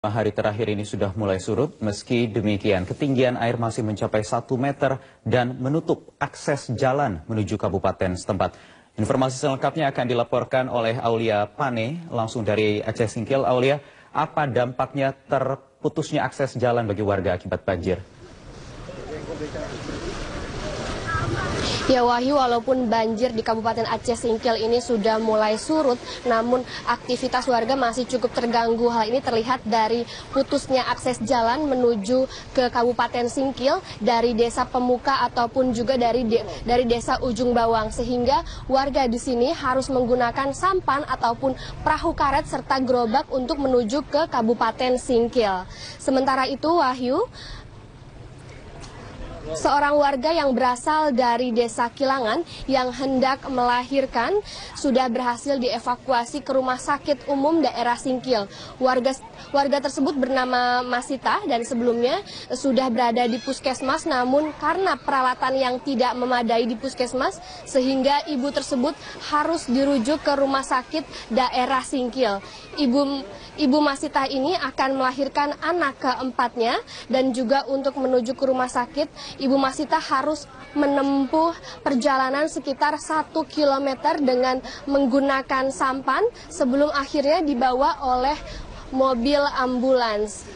Hari terakhir ini sudah mulai surut, meski demikian ketinggian air masih mencapai 1 meter dan menutup akses jalan menuju kabupaten setempat. Informasi selengkapnya akan dilaporkan oleh Aulia Pane langsung dari Aceh Singkil. Aulia, apa dampaknya terputusnya akses jalan bagi warga akibat banjir? Ya Wahyu, walaupun banjir di Kabupaten Aceh Singkil ini sudah mulai surut, namun aktivitas warga masih cukup terganggu. Hal ini terlihat dari putusnya akses jalan menuju ke Kabupaten Singkil dari Desa Pemuka ataupun juga dari Desa Ujung Bawang, sehingga warga di sini harus menggunakan sampan ataupun perahu karet serta gerobak untuk menuju ke Kabupaten Singkil. Sementara itu, Wahyu, seorang warga yang berasal dari Desa Kilangan yang hendak melahirkan sudah berhasil dievakuasi ke Rumah Sakit Umum Daerah Singkil. Warga tersebut bernama Masita dan sebelumnya sudah berada di puskesmas, namun karena peralatan yang tidak memadai di puskesmas sehingga ibu tersebut harus dirujuk ke Rumah Sakit Daerah Singkil. Ibu Masita ini akan melahirkan anak keempatnya, dan juga untuk menuju ke rumah sakit, Ibu Masita harus menempuh perjalanan sekitar 1 km dengan menggunakan sampan sebelum akhirnya dibawa oleh mobil ambulans.